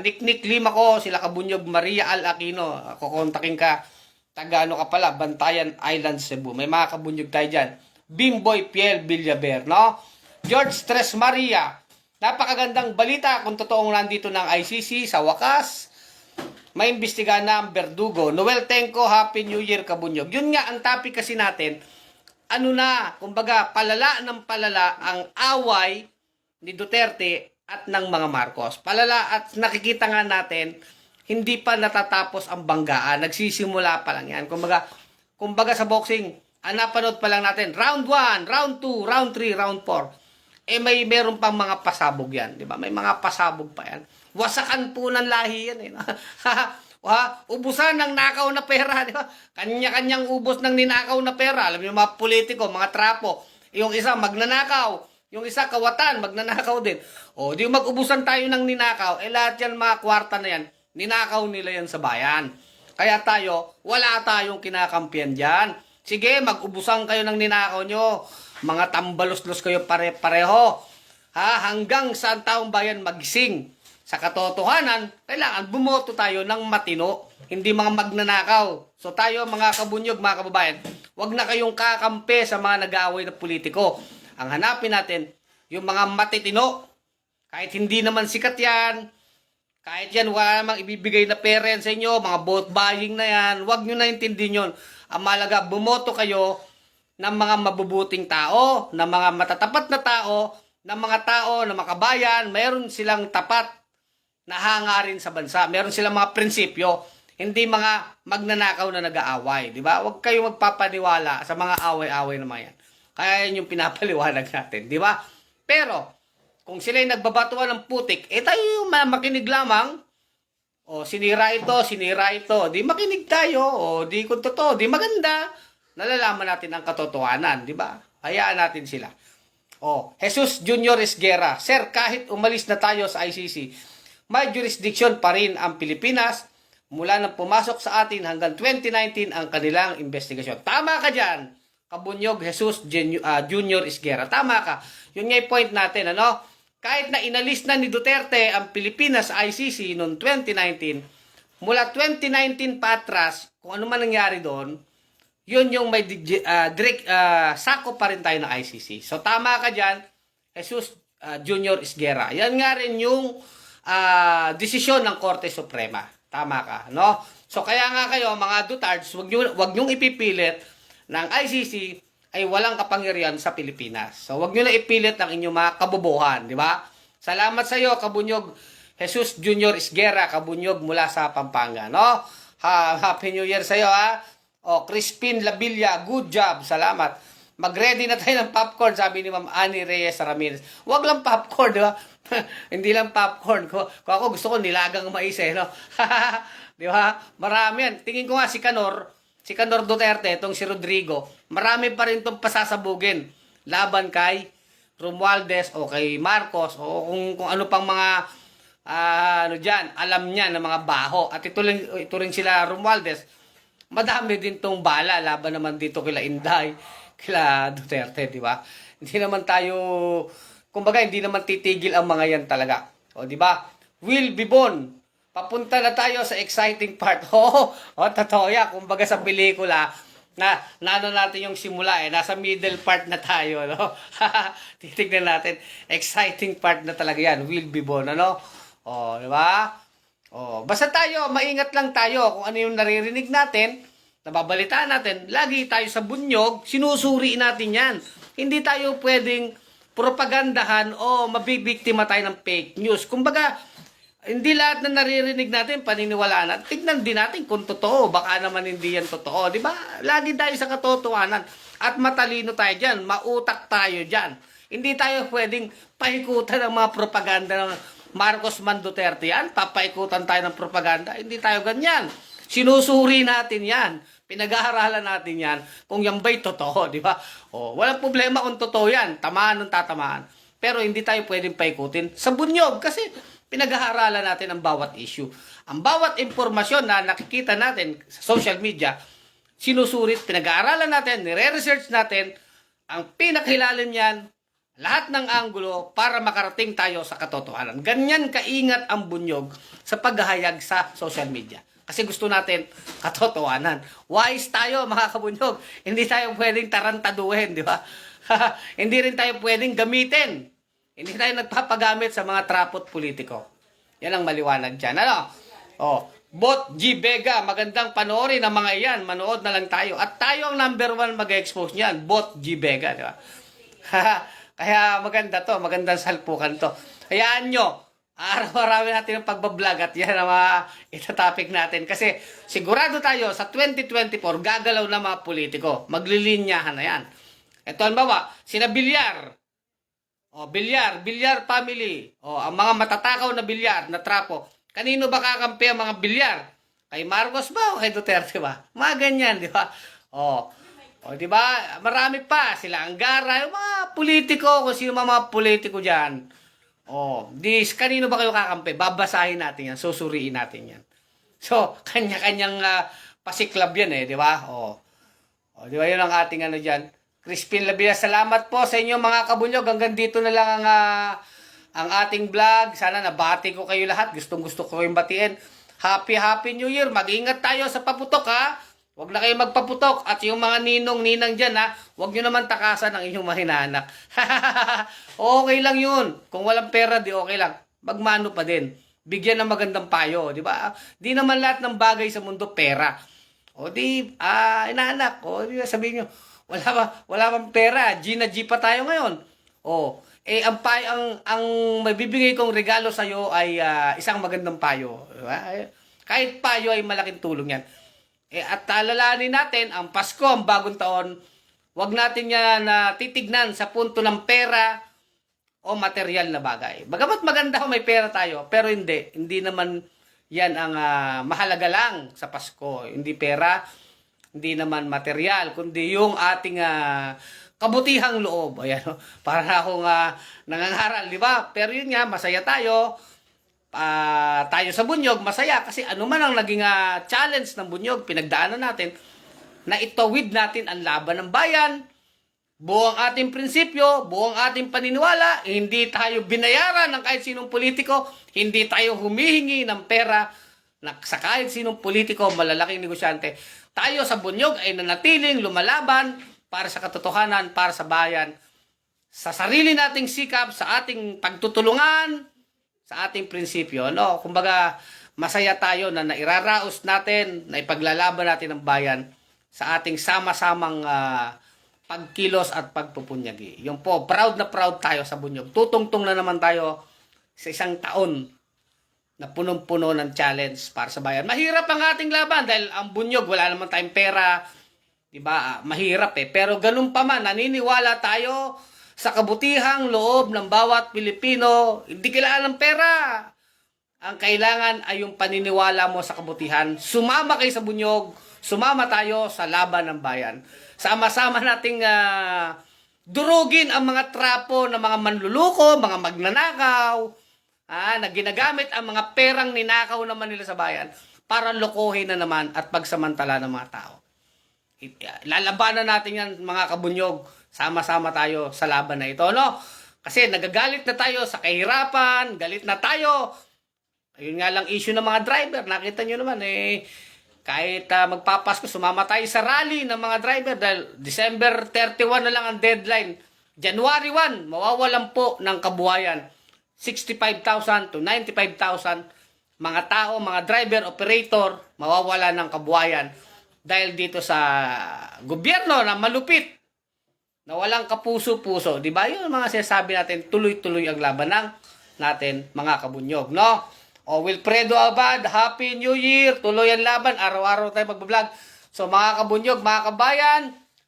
Nick Lima ko, sila Kabunyog Maria Al Aquino. Kukontakin ka. Taga-ano ka pala, Bantayan Island, Cebu. May mga kabunyog tayo dyan. Bimboy Piel Villaber, no? George Tres Maria. Napakagandang balita kung totoong nandito ng ICC sa wakas. May imbestigahan na ang Verdugo. Noel Tenco, Happy New Year, Kabunyog. Yun nga, ang topic kasi natin, kumbaga, palala ng palala ang away ni Duterte at ng mga Marcos. Palala at nakikita nga natin, hindi pa natatapos ang banggaan. Nagsisimula pa lang yan. Kumbaga sa boxing, napanood pa lang natin, round 1, round 2, round 3, round 4. Meron pang mga pasabog yan. Di ba? May mga pasabog pa yan. Wasakan po ng lahi yan. Ubusan ng nakaw na pera. Di ba? Kanya-kanyang ubos ng ninakaw na pera. Alam niyo, mga politiko, mga trapo. Yung isa magnanakaw. Yung isa kawatan, magnanakaw din. Di mag-ubusan tayo ng ninakaw. Lahat yan, mga kwarta na yan, ninakaw nila yan sa bayan. Kaya tayo, wala tayong kinakampiyan dyan. Sige, mag-ubusan kayo ng ninakaw nyo. Mga tambalos-los kayo pare-pareho. Hanggang sa ang taong bayan magising. Sa katotohanan, kailangan bumoto tayo ng matino. Hindi mga magnanakaw. So tayo, mga kabunyog, mga kababayan, wag na kayong kakampi sa mga nag-aaway na politiko. Ang hanapin natin, yung mga matitino. Kahit hindi naman sikat yan, kahit yan wala namang ibibigay na pera sa inyo, mga vote buying na yan, huwag nyo naintindihin yun. Ang malaga, bumoto kayo ng mga mabubuting tao, ng mga matatapat na tao, ng mga tao na makabayan, mayroon silang tapat na hangarin sa bansa. Mayroon silang mga prinsipyo, hindi mga magnanakaw na nag-aaway. Di ba? Huwag kayong magpapaniwala sa mga away-away naman yan. Kaya yan yung pinapaliwanag natin. Di ba? Pero, kung sila'y nagbabatuan ng putik, tayo yung makinig lamang. Sinira ito. Di makinig tayo. Di kung totoo, di maganda. Nalalaman natin ang katotohanan, di ba? Hayaan natin sila. Jesus Junior Esguerra. Sir, kahit umalis na tayo sa ICC, may jurisdiction pa rin ang Pilipinas mula nang pumasok sa atin hanggang 2019 ang kanilang investigasyon. Tama ka dyan, Kabunyog Jesus Junior Esguerra. Tama ka. Yun nga yung point natin, ano? Kahit na inalis na ni Duterte ang Pilipinas sa ICC noong 2019, mula 2019 pa atras, kung ano man nangyari doon, yun yung may sako pa rin tayo ng ICC. So tama ka dyan, Jesus Junior Esguerra. Yan nga rin yung desisyon ng Korte Suprema. Tama ka, no? So kaya nga kayo, mga Dutards, wag nyong ipipilit ng ICC ay walang kapangyarihan sa Pilipinas. So, wag nyo na ipilit ang inyong mga kabobohan, di ba? Salamat sa iyo, Kabunyog Jesus Junior Isguera, Kabunyog mula sa Pampanga, no? Happy New Year sa iyo, ha? O, Crispin Labilla, good job, salamat. Mag-ready na tayo ng popcorn, sabi ni Ma'am Annie Reyes Ramirez. Wag lang popcorn, di ba? Hindi lang popcorn. Kung ako gusto ko nilagang mais, no? Di ba? Marami yan. Tingin ko nga si Kanor Duterte, itong si Rodrigo, marami pa rin itong pasasabugin laban kay Romualdez o kay Marcos o kung ano pang mga ano dyan, alam niya ng mga baho. At ito rin sila Romualdez, madami din tong bala laban naman dito kila Inday, kila Duterte, di ba? Hindi naman tayo, kumbaga hindi naman titigil ang mga yan talaga. O di ba? Will Bibon, papunta na tayo sa exciting part. Totoo yan. Kumbaga sa pelikula, ano natin yung simula nasa middle part na tayo, no? Titignan natin. Exciting part na talaga yan. Will Bibon, ano? Di ba? Basta tayo, maingat lang tayo kung ano yung naririnig natin, nababalitaan natin. Lagi tayo sa bunyog, sinusuri natin yan. Hindi tayo pwedeng propagandahan o mabibiktima tayo ng fake news. Kumbaga, hindi lahat na naririnig natin paniniwalaan natin. Tignan din natin kung totoo. Baka naman hindi yan totoo. Di ba? Lagi tayo sa katotohanan. At matalino tayo dyan. Mautak tayo dyan. Hindi tayo pwedeng paikutan ng mga propaganda ng Marcos Man Duterte yan. Papaikutan tayo ng propaganda. Hindi tayo ganyan. Sinusuri natin yan. Pinag-aaralan natin yan. Kung yan ba'y totoo. Di ba? Walang problema kung totoo yan. Tamaan ng tatamaan. Pero hindi tayo pwedeng paikutin sa bunyog. Kasi pinag-aaralan natin ang bawat issue. Ang bawat impormasyon na nakikita natin sa social media, sinusurit, pinag-aaralan natin, nire-research natin, ang pinakhilalim niyan, lahat ng anggulo para makarating tayo sa katotohanan. Ganyan kaingat ang bunyog sa paghahayag sa social media. Kasi gusto natin katotohanan. Wise tayo, mga kabunyog. Hindi tayo pwedeng tarantaduhin, di ba? Hindi rin tayo pwedeng gamitin. Hindi tayo nagpapagamit sa mga trapot politiko. Yan ang maliwanag dyan. Ano? Bot G. Vega, magandang panoorin ang mga yan. Manood na lang tayo. At tayo ang number 1 mag-expose niyan. Bot G. Vega, di ba? Kaya maganda to. Magandang salpukan to. Hayaan nyo. Araw-araw natin ang pagbablog at yan ang mga itatopic natin. Kasi sigurado tayo sa 2024, gagalaw na mga politiko. Maglilinyahan na yan. Ito ang bawa, sina Bilyar. Bilyar family. Ang mga matatakaw na bilyar, na trapo. Kanino ba kakampi ang mga bilyar? Kay Marcos ba o kay Duterte ba? Mga ganyan, di ba? Di ba? Marami pa. Sila Angara, yung mga politiko, kung sino mga politiko dyan. Kanino ba kayo kakampi? Babasahin natin yan, susuriin natin yan. So, kanya-kanyang pasiklab yan di ba? Di ba yun ang ating ano dyan? Crispin Labilla, salamat po sa inyo mga kabunyog. Hanggang dito na lang ang ating vlog. Sana nabati ko kayo lahat. Gustong-gusto ko kayong batiin. Happy New Year. Mag-ingat tayo sa paputok, ha. Huwag na kayo magpaputok. At yung mga ninong-ninang dyan, ha, huwag nyo naman takasan ang inyong mahinanak. Okay lang yun. Kung walang pera, di okay lang. Magmano pa din. Bigyan ng magandang payo, di ba? Di naman lahat ng bagay sa mundo pera. Inaanak. Di ba sabihin nyo, wala bang pera? G na G pa tayo ngayon. Ang mabibigay kong regalo sa iyo ay isang magandang payo, di ba? Kahit payo ay malaking tulong 'yan. At alalahanin natin ang Pasko, ang bagong taon, wag natin yan titignan sa punto ng pera o material na bagay. Bagamat maganda kung may pera tayo, pero hindi naman 'yan ang mahalaga lang sa Pasko. Hindi pera, hindi naman material, kundi yung ating kabutihang loob. Ayan, para akong nangangaral, di ba? Pero yun nga, masaya tayo. Tayo sa bunyog, masaya. Kasi ano man ang naging challenge ng bunyog, pinagdaanan natin, na itawid natin ang laban ng bayan, buo ang ating prinsipyo, buo ang ating paniniwala, hindi tayo binayaran ng kahit sinong politiko, hindi tayo humihingi ng pera sa kahit sinong politiko, malalaking negosyante. Tayo sa bunyog ay nanatiling lumalaban para sa katotohanan, para sa bayan, sa sarili nating sikap, sa ating pagtutulungan, sa ating prinsipyo. Kumbaga, masaya tayo na nairaraos natin, na ipaglalaban natin ang bayan sa ating sama-samang pagkilos at pagpupunyagi. Yung po, proud na proud tayo sa Bunyog. Tutungtong na naman tayo sa isang taon na punong-puno ng challenge para sa bayan. Mahirap ang ating laban dahil ang Bunyog, wala naman tayong pera. Diba? Mahirap eh. Pero ganun pa man, naniniwala tayo sa kabutihang loob ng bawat Pilipino. Hindi kailangan ng pera. Ang kailangan ay yung paniniwala mo sa kabutihan. Sumama kayo sa Bunyog. Sumama tayo sa laban ng bayan. Sama-sama nating durugin ang mga trapo ng mga manluluko, mga magnanakaw, na ginagamit ang mga perang ninakaw naman nila sa bayan para lokohin na naman at pagsamantala ng mga tao. Lalabanan natin yan, mga kabunyog. Sama-sama tayo sa laban na ito, no? Kasi nagagalit na tayo sa kahirapan, galit na tayo. Ayun nga lang issue ng mga driver. Nakita nyo naman, kahit magpapasko, sumama tayo sa rally ng mga driver dahil December 31 na lang ang deadline. January 1, mawawalan po ng kabuhayan. 65,000 to 95,000 mga tao, mga driver, operator, mawawala ng kabuhayan dahil dito sa gobyerno na malupit, na walang kapuso-puso. Di ba? Yun mga sinasabi natin, tuloy-tuloy ang laban natin, mga kabunyog, no? O Wilfredo Abad, Happy New Year! Tuloy ang laban, araw-araw tayo magbablog. So mga kabunyog, mga kabayan,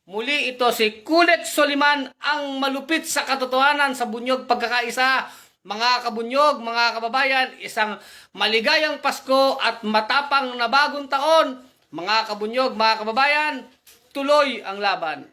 muli ito si Kulit Soliman, ang malupit sa katotohanan sa Bunyog Pagkakaisa. Mga kabunyog, mga kababayan, isang maligayang Pasko at matapang na bagong taon. Mga kabunyog, mga kababayan, tuloy ang laban.